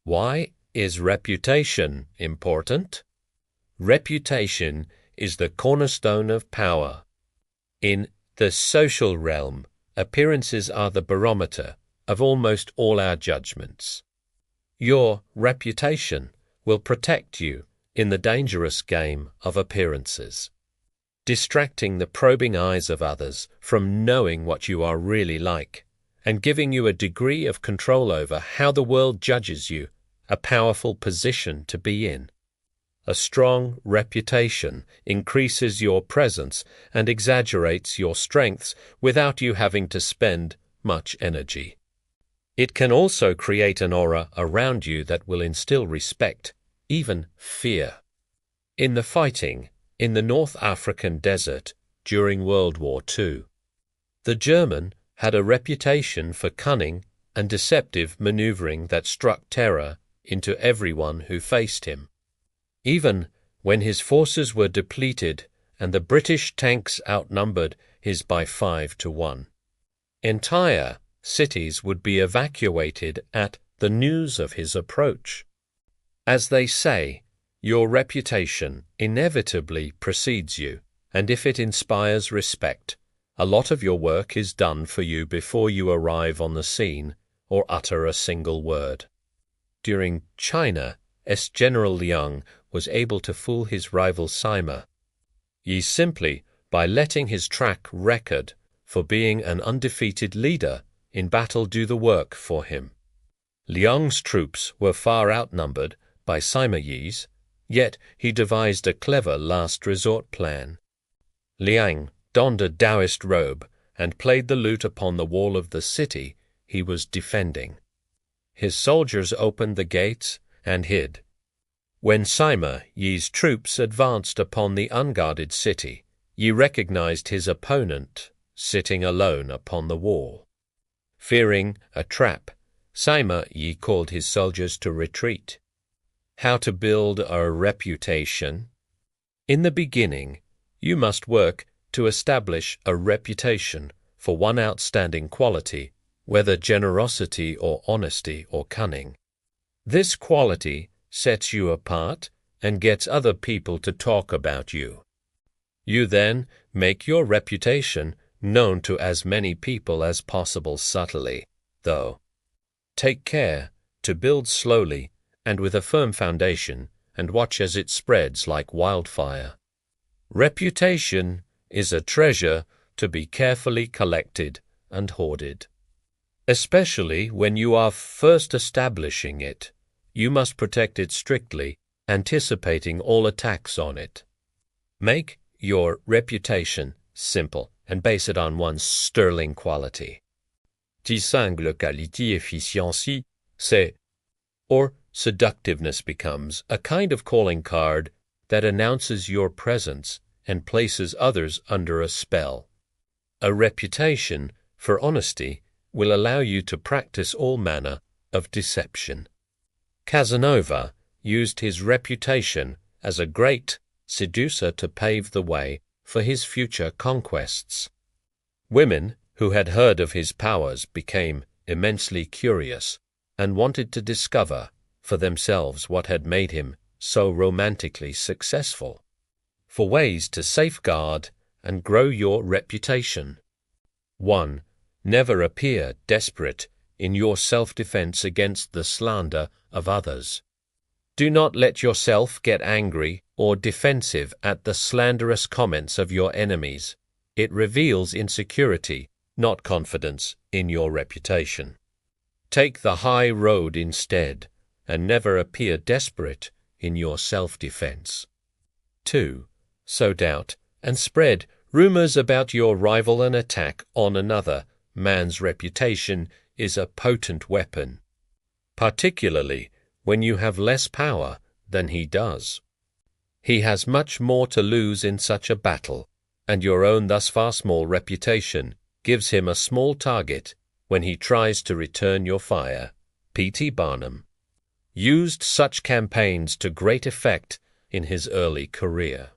Why is reputation important? Reputation is the cornerstone of power. In the social realm, appearances are the barometer of almost all our judgments. Your reputation will protect you in the dangerous game of appearances, distracting the probing eyes of others from knowing what you are really like, and giving you a degree of control over how the world judges you, a powerful position to be in. A strong reputation increases your presence and exaggerates your strengths without you having to spend much energy. It can also create an aura around you that will instill respect, even fear. In the fighting in the North African desert during World War II, the German had a reputation for cunning and deceptive maneuvering that struck terror into everyone who faced him. Even when his forces were depleted and the British tanks outnumbered his by 5-1. Entire cities would be evacuated at the news of his approach. As they say, your reputation inevitably precedes you, and if it inspires respect, a lot of your work is done for you before you arrive on the scene or utter a single word. During China, General Liang was able to fool his rival Sima Yi simply by letting his track record for being an undefeated leader in battle do the work for him. Liang's troops were far outnumbered by Sima Yi's, yet he devised a clever last-resort plan. Liang donned a Taoist robe and played the lute upon the wall of the city he was defending. His soldiers opened the gates and hid. When Sima Yi's troops advanced upon the unguarded city, Yi recognized his opponent sitting alone upon the wall. Fearing a trap, Sima Yi called his soldiers to retreat. How to build a reputation? In the beginning, you must work to establish a reputation for one outstanding quality, whether generosity or honesty or cunning. This quality sets you apart and gets other people to talk about you. You then make your reputation known to as many people as possible subtly, though. Take care to build slowly and with a firm foundation, and watch as it spreads like wildfire. Reputation is a treasure to be carefully collected and hoarded. Especially when you are first establishing it, you must protect it strictly, anticipating all attacks on it. Make your reputation simple and base it on one sterling quality. Distingue qualité efficiency, c'est, or seductiveness becomes a kind of calling card that announces your presence and places others under a spell. A reputation for honesty will allow you to practice all manner of deception. Casanova used his reputation as a great seducer to pave the way for his future conquests. Women who had heard of his powers became immensely curious and wanted to discover for themselves what had made him so romantically successful. For ways to safeguard and grow your reputation. 1. Never appear desperate in your self-defense against the slander of others. Do not let yourself get angry or defensive at the slanderous comments of your enemies. It reveals insecurity, not confidence in your reputation. Take the high road instead, and never appear desperate in your self-defense. 2. Sow doubt and spread rumors about your rival and attack on another man's reputation is a potent weapon, particularly when you have less power than he does. He has much more to lose in such a battle, and your own thus far small reputation gives him a small target when he tries to return your fire. P.T. Barnum used such campaigns to great effect in his early career.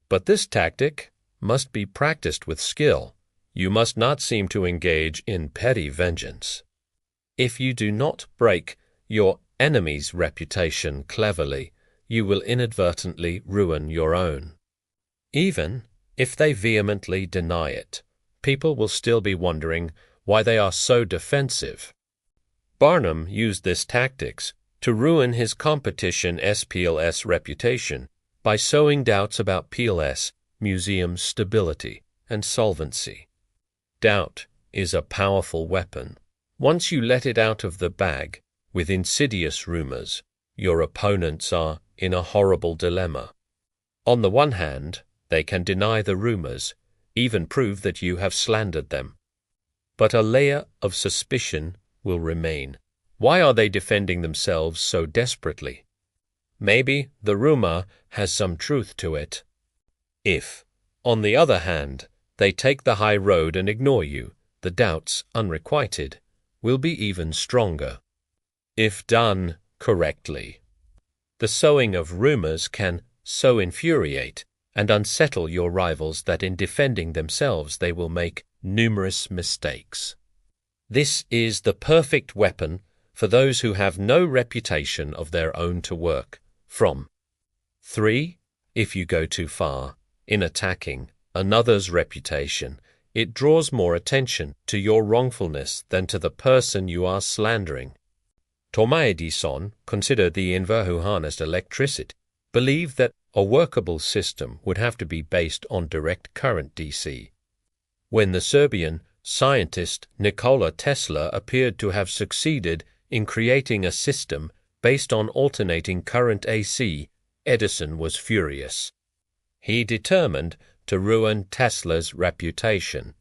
But this tactic must be practiced with skill. You must not seem to engage in petty vengeance. If you do not break your enemy's reputation cleverly, you will inadvertently ruin your own. Even if they vehemently deny it, people will still be wondering why they are so defensive. Barnum used this tactics to ruin his competition SPLS reputation by sowing doubts about PLS museum's stability and solvency. Doubt is a powerful weapon. Once you let it out of the bag with insidious rumors, your opponents are in a horrible dilemma. On the one hand, they can deny the rumors, even prove that you have slandered them. But a layer of suspicion will remain. Why are they defending themselves so desperately? Maybe the rumor has some truth to it. If, on the other hand, they take the high road and ignore you, the doubts, unrequited, will be even stronger. If done correctly, the sowing of rumors can so infuriate and unsettle your rivals that in defending themselves they will make numerous mistakes. This is the perfect weapon for those who have no reputation of their own to work from. 3. If you go too far in attacking another's reputation, it draws more attention to your wrongfulness than to the person you are slandering. Thomas Edison, considered the inventor who harnessed electricity, believed that a workable system would have to be based on direct current DC. When the Serbian scientist Nikola Tesla appeared to have succeeded in creating a system based on alternating current AC, Edison was furious. He determined to ruin Tesla's reputation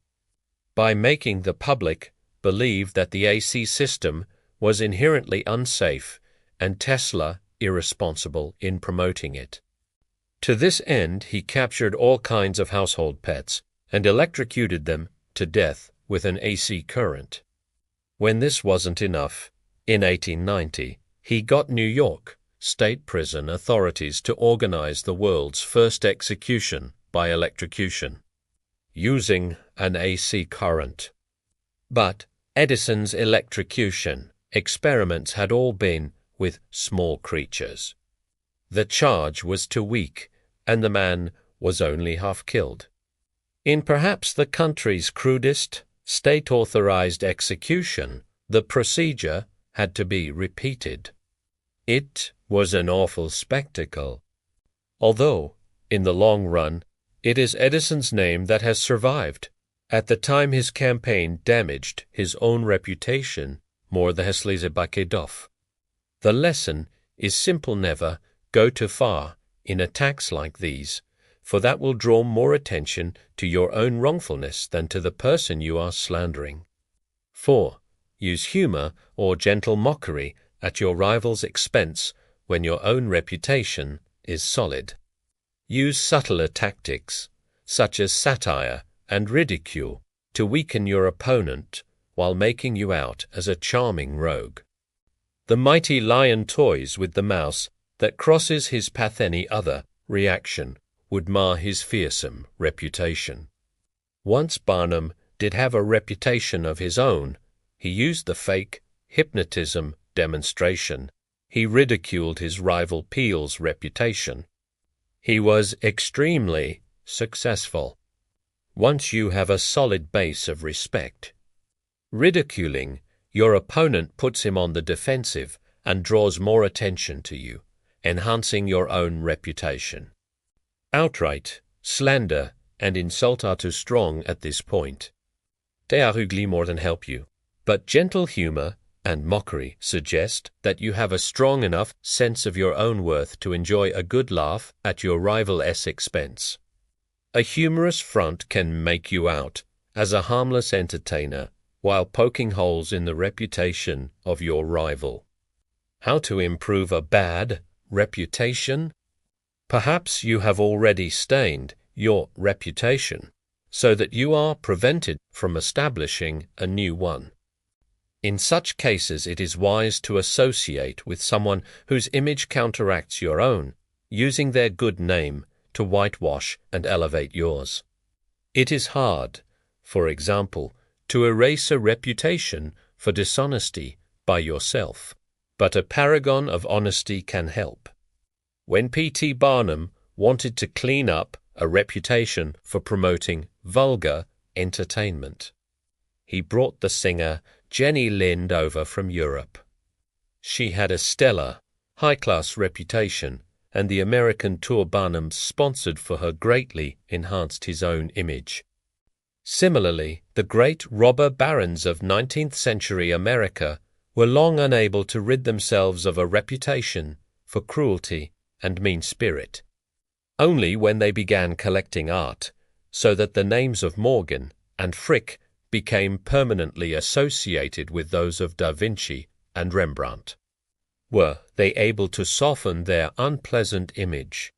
by making the public believe that the AC system was inherently unsafe and Tesla irresponsible in promoting it. To this end, he captured all kinds of household pets and electrocuted them to death with an AC current. When this wasn't enough, in 1890, he got New York state prison authorities to organize the world's first execution by electrocution, using an AC current. But Edison's electrocution experiments had all been with small creatures. The charge was too weak, and the man was only half killed. In perhaps the country's crudest, state-authorized execution, the procedure had to be repeated. It was an awful spectacle. Although, in the long run, it is Edison's name that has survived. At the time his campaign damaged his own reputation more than hässliche Bakedoff. The lesson is simple: never go too far in attacks like these, for that will draw more attention to your own wrongfulness than to the person you are slandering. 4. Use humor or gentle mockery at your rival's expense when your own reputation is solid. Use subtler tactics, such as satire and ridicule, to weaken your opponent while making you out as a charming rogue. The mighty lion toys with the mouse that crosses his path. Any other reaction would mar his fearsome reputation. Once Barnum did have a reputation of his own. He used the fake hypnotism demonstration. He ridiculed his rival Peale's reputation. He was extremely successful. Once you have a solid base of respect, ridiculing your opponent puts him on the defensive and draws more attention to you, enhancing your own reputation. Outright slander and insult are too strong at this point. They are ugly more than help you. But gentle humor and mockery suggest that you have a strong enough sense of your own worth to enjoy a good laugh at your rival's expense. A humorous front can make you out as a harmless entertainer while poking holes in the reputation of your rival. How to improve a bad reputation? Perhaps you have already stained your reputation so that you are prevented from establishing a new one. In such cases, it is wise to associate with someone whose image counteracts your own, using their good name to whitewash and elevate yours. It is hard, for example, to erase a reputation for dishonesty by yourself. but a paragon of honesty can help. When P.T. Barnum wanted to clean up a reputation for promoting vulgar entertainment, he brought the singer Jenny Lind over from Europe. She had a stellar, high-class reputation, and the American tour Barnum sponsored for her greatly enhanced his own image. Similarly, the great robber barons of 19th century America were long unable to rid themselves of a reputation for cruelty and mean spirit. Only when they began collecting art, so that the names of Morgan and Frick became permanently associated with those of Da Vinci and Rembrandt, were they able to soften their unpleasant image